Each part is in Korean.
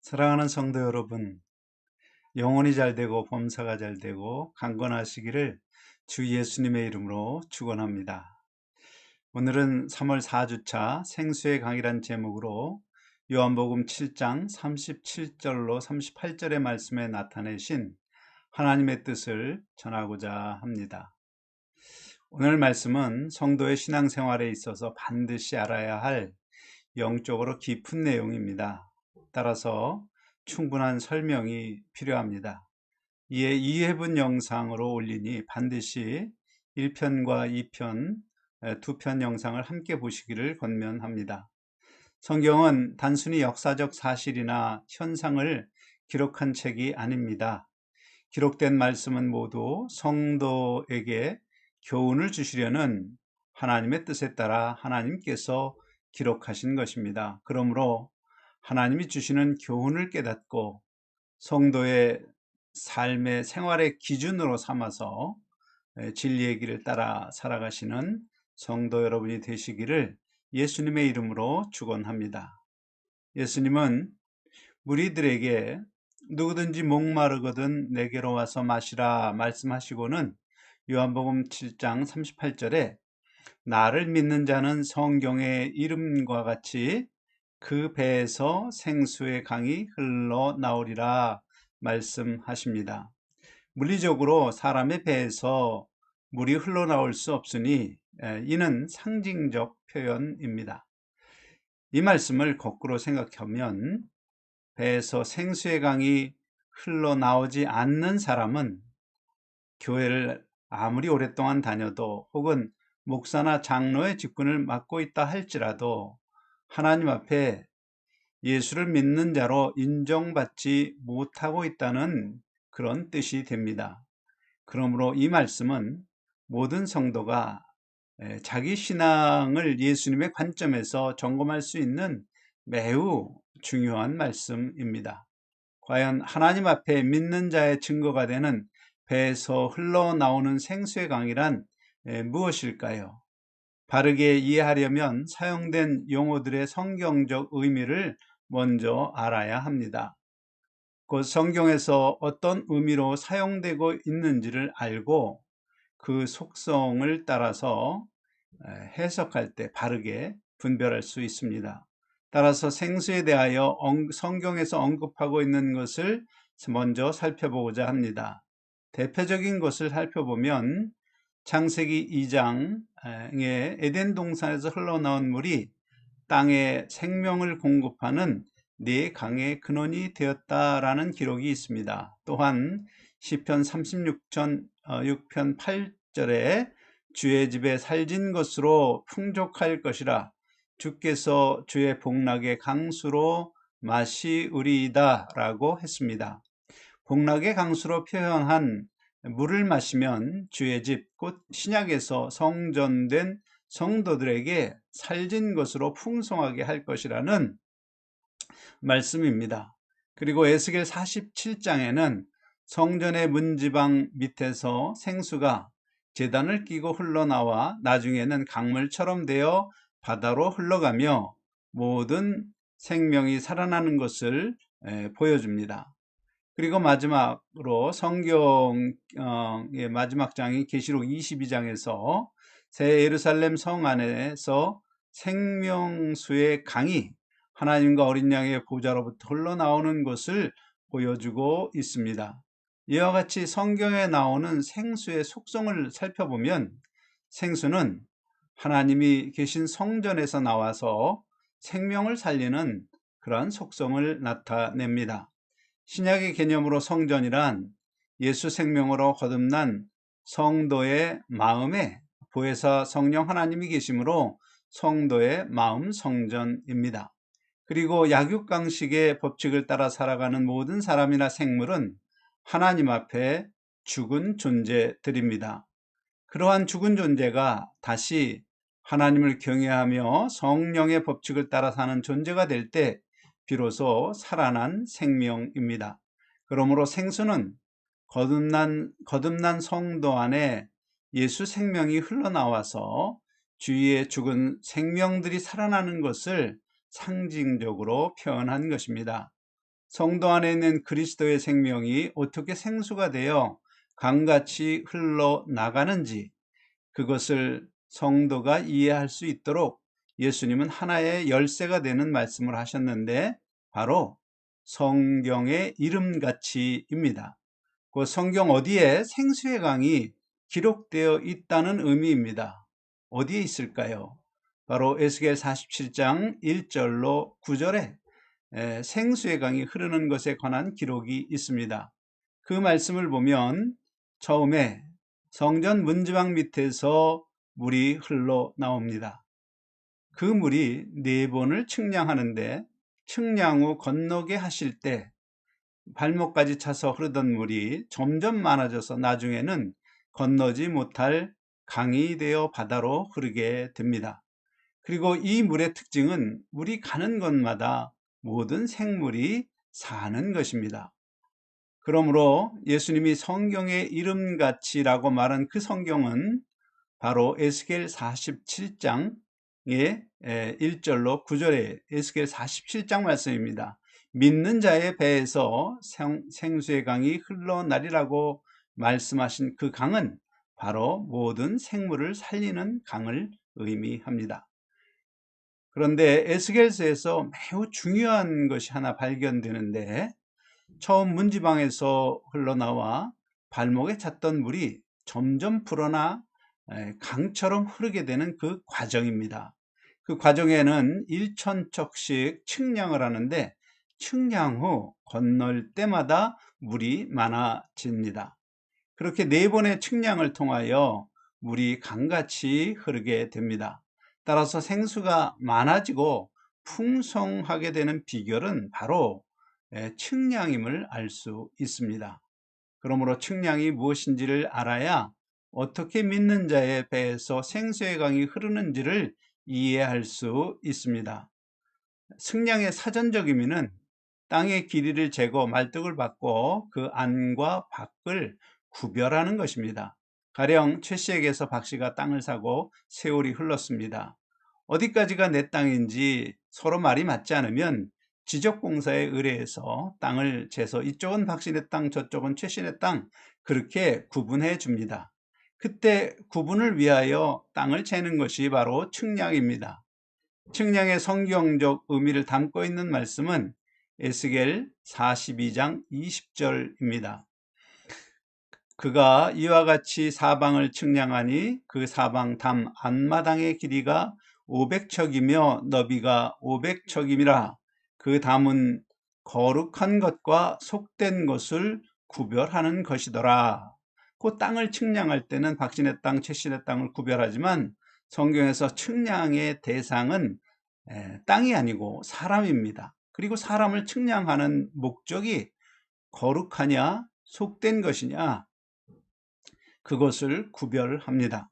사랑하는 성도 여러분, 영혼이 잘되고 범사가 잘되고 강건하시기를 주 예수님의 이름으로 축원합니다. 오늘은 3월 4주차 생수의 강이란 제목으로 요한복음 7장 37절로 38절의 말씀에 나타내신 하나님의 뜻을 전하고자 합니다. 오늘 말씀은 성도의 신앙생활에 있어서 반드시 알아야 할 영적으로 깊은 내용입니다. 따라서 충분한 설명이 필요합니다. 이에 2회분 영상으로 올리니 반드시 1편과 2편, 두 편 영상을 함께 보시기를 권면합니다. 성경은 단순히 역사적 사실이나 현상을 기록한 책이 아닙니다. 기록된 말씀은 모두 성도에게 교훈을 주시려는 하나님의 뜻에 따라 하나님께서 기록하신 것입니다. 그러므로 하나님이 주시는 교훈을 깨닫고 성도의 삶의 생활의 기준으로 삼아서 진리의 길을 따라 살아가시는 성도 여러분이 되시기를 예수님의 이름으로 축원합니다. 예수님은 무리들에게 누구든지 목마르거든 내게로 와서 마시라 말씀하시고는 요한복음 7장 38절에 나를 믿는 자는 성경의 이름과 같이 그 배에서 생수의 강이 흘러나오리라 말씀하십니다. 물리적으로 사람의 배에서 물이 흘러나올 수 없으니 이는 상징적 표현입니다. 이 말씀을 거꾸로 생각하면 배에서 생수의 강이 흘러나오지 않는 사람은 교회를 아무리 오랫동안 다녀도 혹은 목사나 장로의 직분을 맡고 있다 할지라도 하나님 앞에 예수를 믿는 자로 인정받지 못하고 있다는 그런 뜻이 됩니다. 그러므로 이 말씀은 모든 성도가 자기 신앙을 예수님의 관점에서 점검할 수 있는 매우 중요한 말씀입니다. 과연 하나님 앞에 믿는 자의 증거가 되는 배에서 흘러나오는 생수의 강이란 무엇일까요? 바르게 이해하려면 사용된 용어들의 성경적 의미를 먼저 알아야 합니다. 그 성경에서 어떤 의미로 사용되고 있는지를 알고 그 속성을 따라서 해석할 때 바르게 분별할 수 있습니다. 따라서 생수에 대하여 성경에서 언급하고 있는 것을 먼저 살펴보고자 합니다. 대표적인 것을 살펴보면 창세기 2장에 에덴 동산에서 흘러나온 물이 땅에 생명을 공급하는 네 강의 근원이 되었다라는 기록이 있습니다. 또한 시편 36편 8절에 주의 집에 살진 것으로 풍족할 것이라 주께서 주의 복락의 강수로 마시우리이다 라고 했습니다. 복락의 강수로 표현한 물을 마시면 주의 집, 곧 신약에서 성전된 성도들에게 살진 것으로 풍성하게 할 것이라는 말씀입니다. 그리고 에스겔 47장에는 성전의 문지방 밑에서 생수가 제단을 끼고 흘러나와 나중에는 강물처럼 되어 바다로 흘러가며 모든 생명이 살아나는 것을 보여줍니다. 그리고 마지막으로 성경의 마지막 장인 계시록 22장에서 새 예루살렘 성 안에서 생명수의 강이 하나님과 어린 양의 보좌로부터 흘러나오는 것을 보여주고 있습니다. 이와 같이 성경에 나오는 생수의 속성을 살펴보면 생수는 하나님이 계신 성전에서 나와서 생명을 살리는 그러한 속성을 나타냅니다. 신약의 개념으로 성전이란 예수 생명으로 거듭난 성도의 마음에 보혜사 성령 하나님이 계심으로 성도의 마음 성전입니다. 그리고 약육강식의 법칙을 따라 살아가는 모든 사람이나 생물은 하나님 앞에 죽은 존재들입니다. 그러한 죽은 존재가 다시 하나님을 경외하며 성령의 법칙을 따라 사는 존재가 될 때 비로소 살아난 생명입니다. 그러므로 생수는 거듭난 성도 안에 예수 생명이 흘러나와서 주위에 죽은 생명들이 살아나는 것을 상징적으로 표현한 것입니다. 성도 안에 있는 그리스도의 생명이 어떻게 생수가 되어 강같이 흘러나가는지, 그것을 성도가 이해할 수 있도록 예수님은 하나의 열쇠가 되는 말씀을 하셨는데, 바로 성경의 이름같이입니다. 그 성경 어디에 생수의 강이 기록되어 있다는 의미입니다. 어디에 있을까요? 바로 에스겔 47장 1절로 9절에 생수의 강이 흐르는 것에 관한 기록이 있습니다. 그 말씀을 보면 처음에 성전 문지방 밑에서 물이 흘러나옵니다. 그 물이 4번을 측량하는데, 측량 후 건너게 하실 때 발목까지 차서 흐르던 물이 점점 많아져서 나중에는 건너지 못할 강이 되어 바다로 흐르게 됩니다. 그리고 이 물의 특징은 물이 가는 곳마다 모든 생물이 사는 것입니다. 그러므로 예수님이 성경의 이름같이라고 말한 그 성경은 바로 에스겔 47장의 1절로 9절의 에스겔 47장 말씀입니다. 믿는 자의 배에서 생수의 강이 흘러나리라고 말씀하신 그 강은 바로 모든 생물을 살리는 강을 의미합니다. 그런데 에스겔서에서 매우 중요한 것이 하나 발견되는데, 처음 문지방에서 흘러나와 발목에 찼던 물이 점점 불어나 강처럼 흐르게 되는 그 과정입니다. 그 과정에는 1,000척씩 측량을 하는데, 측량 후 건널 때마다 물이 많아집니다. 그렇게 4번의 측량을 통하여 물이 강같이 흐르게 됩니다. 따라서 생수가 많아지고 풍성하게 되는 비결은 바로 측량임을 알 수 있습니다. 그러므로 측량이 무엇인지를 알아야 어떻게 믿는 자의 배에서 생수의 강이 흐르는지를 이해할 수 있습니다. 측량의 사전적 의미는 땅의 길이를 재고 말뚝을 받고 그 안과 밖을 구별하는 것입니다. 가령 최 씨에게서 박 씨가 땅을 사고 세월이 흘렀습니다. 어디까지가 내 땅인지 서로 말이 맞지 않으면 지적공사에 의뢰해서 땅을 재서 이쪽은 박 씨네 땅, 저쪽은 최 씨네 땅, 그렇게 구분해 줍니다. 그때 구분을 위하여 땅을 재는 것이 바로 측량입니다. 측량의 성경적 의미를 담고 있는 말씀은 에스겔 42장 20절입니다. 그가 이와 같이 사방을 측량하니 그 사방 담 안마당의 길이가 500척이며 너비가 500척임이라. 그 담은 거룩한 것과 속된 것을 구별하는 것이더라. 그 땅을 측량할 때는 박신의 땅, 최신의 땅을 구별하지만 성경에서 측량의 대상은 땅이 아니고 사람입니다. 그리고 사람을 측량하는 목적이 거룩하냐 속된 것이냐, 그것을 구별합니다.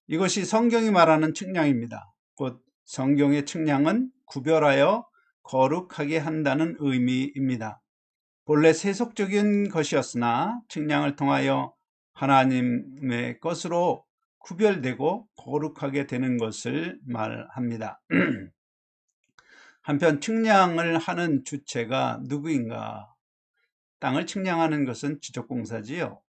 이것이 성경이 말하는 측량입니다. 곧 성경의 측량은 구별하여 거룩하게 한다는 의미입니다. 본래 세속적인 것이었으나 측량을 통하여 하나님의 것으로 구별되고 거룩하게 되는 것을 말합니다. 한편 측량을 하는 주체가 누구인가? 땅을 측량하는 것은 지적공사지요.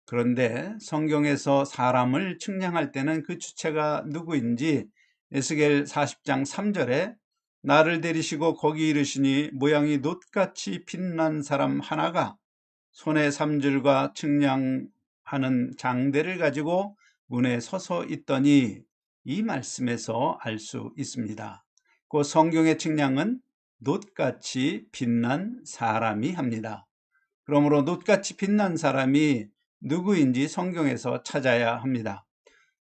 그런데 성경에서 사람을 측량할 때는 그 주체가 누구인지 에스겔 40장 3절에 나를 데리시고 거기 이르시니 모양이 놋같이 빛난 사람 하나가 손에 삼줄과 측량하는 장대를 가지고 문에 서서 있더니, 이 말씀에서 알 수 있습니다. 그 성경의 측량은 놋같이 빛난 사람이 합니다. 그러므로 놋같이 빛난 사람이 누구인지 성경에서 찾아야 합니다.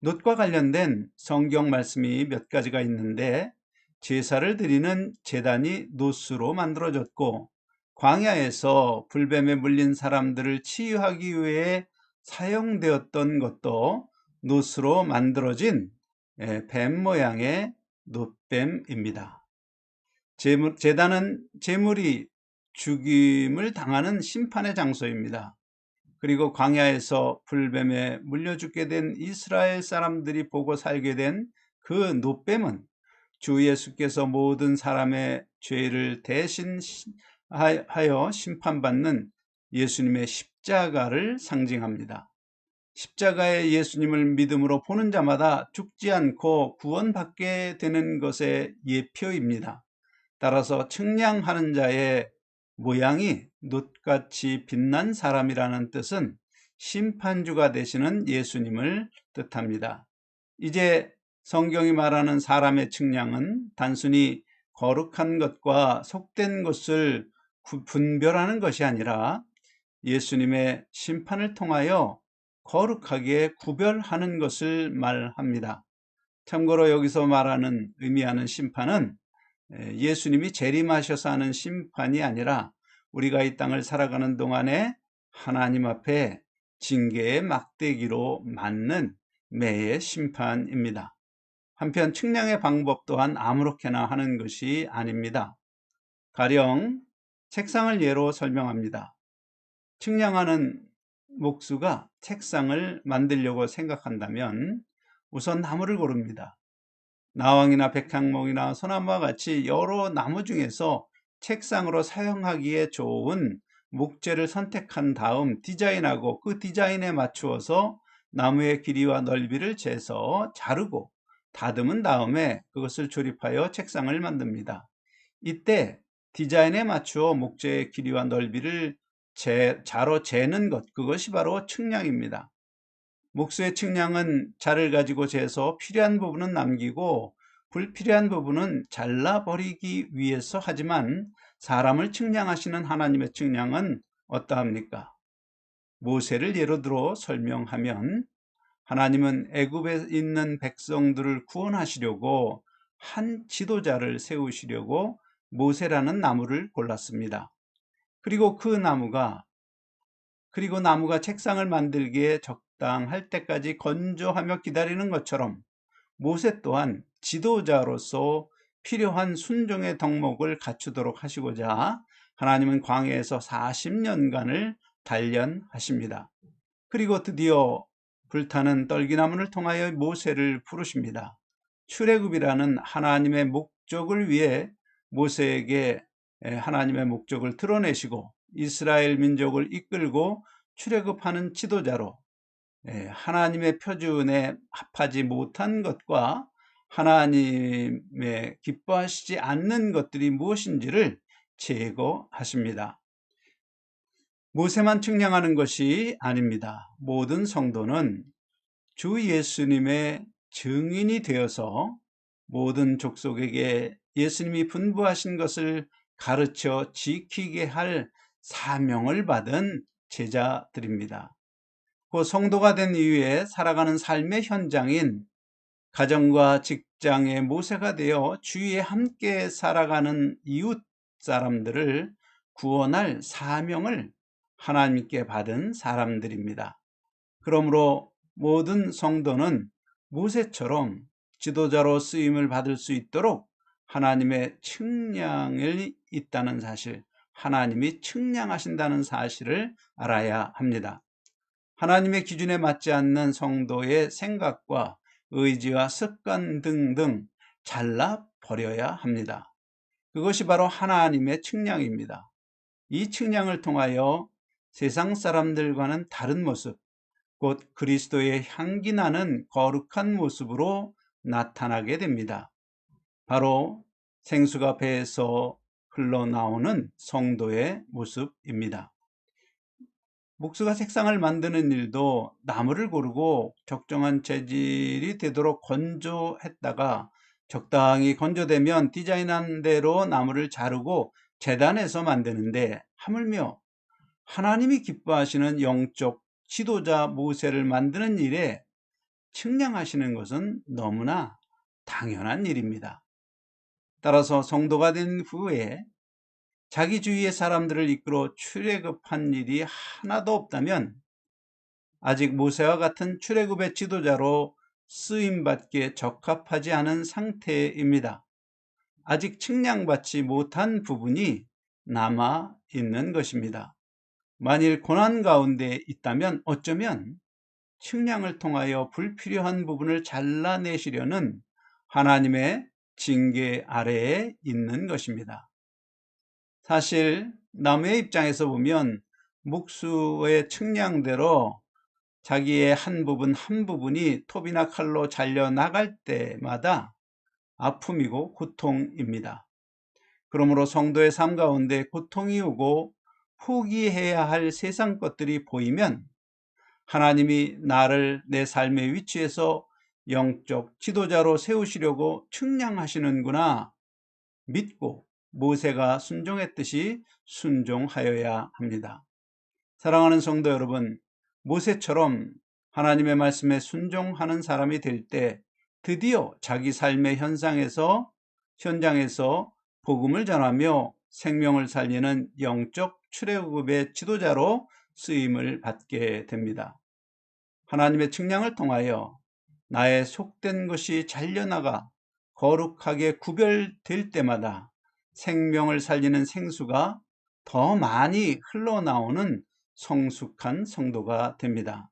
놋과 관련된 성경 말씀이 몇 가지가 있는데, 제사를 드리는 제단이 놋으로 만들어졌고, 광야에서 불뱀에 물린 사람들을 치유하기 위해 사용되었던 것도 놋으로 만들어진 뱀 모양의 놋뱀입니다. 제단은 제물이 죽임을 당하는 심판의 장소입니다. 그리고 광야에서 불뱀에 물려 죽게 된 이스라엘 사람들이 보고 살게 된 그 놋뱀은 주 예수께서 모든 사람의 죄를 대신 하여 심판받는 예수님의 십자가를 상징합니다. 십자가의 예수님을 믿음으로 보는 자마다 죽지 않고 구원받게 되는 것의 예표입니다. 따라서 측량하는 자의 모양이 놋같이 빛난 사람이라는 뜻은 심판주가 되시는 예수님을 뜻합니다. 이제 성경이 말하는 사람의 측량은 단순히 거룩한 것과 속된 것을 분별하는 것이 아니라 예수님의 심판을 통하여 거룩하게 구별하는 것을 말합니다. 참고로 여기서 의미하는 심판은 예수님이 재림하셔서 하는 심판이 아니라 우리가 이 땅을 살아가는 동안에 하나님 앞에 징계의 막대기로 맞는 매의 심판입니다. 한편 측량의 방법 또한 아무렇게나 하는 것이 아닙니다. 가령 책상을 예로 설명합니다. 측량하는 목수가 책상을 만들려고 생각한다면 우선 나무를 고릅니다. 나왕이나 백향목이나 소나무와 같이 여러 나무 중에서 책상으로 사용하기에 좋은 목재를 선택한 다음 디자인하고 그 디자인에 맞추어서 나무의 길이와 넓이를 재서 자르고 다듬은 다음에 그것을 조립하여 책상을 만듭니다. 이때 디자인에 맞추어 목재의 길이와 넓이를 자로 재는 것, 그것이 바로 측량입니다. 목수의 측량은 자를 가지고 재서 필요한 부분은 남기고 불필요한 부분은 잘라버리기 위해서 하지만 사람을 측량하시는 하나님의 측량은 어떠합니까? 모세를 예로 들어 설명하면 하나님은 애굽에 있는 백성들을 구원하시려고 한 지도자를 세우시려고 모세라는 나무를 골랐습니다. 그리고 나무가 책상을 만들기에 적당할 때까지 건조하며 기다리는 것처럼 모세 또한 지도자로서 필요한 순종의 덕목을 갖추도록 하시고자 하나님은 광야에서 40년간을 단련하십니다. 그리고 드디어 불타는 떨기나무를 통하여 모세를 부르십니다. 출애굽이라는 하나님의 목적을 위해 모세에게 하나님의 목적을 드러내시고 이스라엘 민족을 이끌고 출애굽하는 지도자로 하나님의 표준에 합하지 못한 것과 하나님의 기뻐하시지 않는 것들이 무엇인지를 제거하십니다. 모세만 측량하는 것이 아닙니다. 모든 성도는 주 예수님의 증인이 되어서 모든 족속에게 예수님이 분부하신 것을 가르쳐 지키게 할 사명을 받은 제자들입니다. 그 성도가 된 이후에 살아가는 삶의 현장인 가정과 직장의 모세가 되어 주위에 함께 살아가는 이웃 사람들을 구원할 사명을 하나님께 받은 사람들입니다. 그러므로 모든 성도는 모세처럼 지도자로 쓰임을 받을 수 있도록 하나님의 측량이 있다는 사실, 하나님이 측량하신다는 사실을 알아야 합니다. 하나님의 기준에 맞지 않는 성도의 생각과 의지와 습관 등등 잘라버려야 합니다. 그것이 바로 하나님의 측량입니다. 이 측량을 통하여 세상 사람들과는 다른 모습, 곧 그리스도의 향기 나는 거룩한 모습으로 나타나게 됩니다. 바로 생수가 배에서 흘러나오는 성도의 모습입니다. 목수가 색상을 만드는 일도 나무를 고르고 적정한 재질이 되도록 건조했다가 적당히 건조되면 디자인한 대로 나무를 자르고 재단해서 만드는데 하물며 하나님이 기뻐하시는 영적 지도자 모세를 만드는 일에 측량하시는 것은 너무나 당연한 일입니다. 따라서 성도가 된 후에 자기 주위의 사람들을 이끌어 출애굽한 일이 하나도 없다면 아직 모세와 같은 출애굽의 지도자로 쓰임받기에 적합하지 않은 상태입니다. 아직 측량받지 못한 부분이 남아 있는 것입니다. 만일 고난 가운데 있다면 어쩌면 측량을 통하여 불필요한 부분을 잘라내시려는 하나님의 징계 아래에 있는 것입니다. 사실 나무의 입장에서 보면 목수의 측량대로 자기의 한 부분이 톱이나 칼로 잘려 나갈 때마다 아픔이고 고통입니다. 그러므로 성도의 삶 가운데 고통이 오고 포기해야 할 세상 것들이 보이면 하나님이 나를 내 삶의 위치에서 영적 지도자로 세우시려고 측량하시는구나 믿고 모세가 순종했듯이 순종하여야 합니다. 사랑하는 성도 여러분, 모세처럼 하나님의 말씀에 순종하는 사람이 될 때 드디어 자기 삶의 현장에서 복음을 전하며 생명을 살리는 영적 출애굽의 지도자로 쓰임을 받게 됩니다. 하나님의 측량을 통하여 나의 속된 것이 잘려나가 거룩하게 구별될 때마다 생명을 살리는 생수가 더 많이 흘러나오는 성숙한 성도가 됩니다.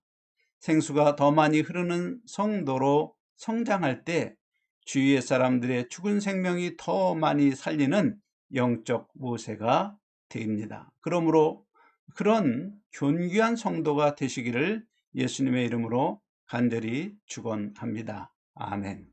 생수가 더 많이 흐르는 성도로 성장할 때 주위의 사람들의 죽은 생명이 더 많이 살리는 영적 모세가 됩니다. 그러므로 그런 존귀한 성도가 되시기를 예수님의 이름으로 간절히 축원합니다. 아멘.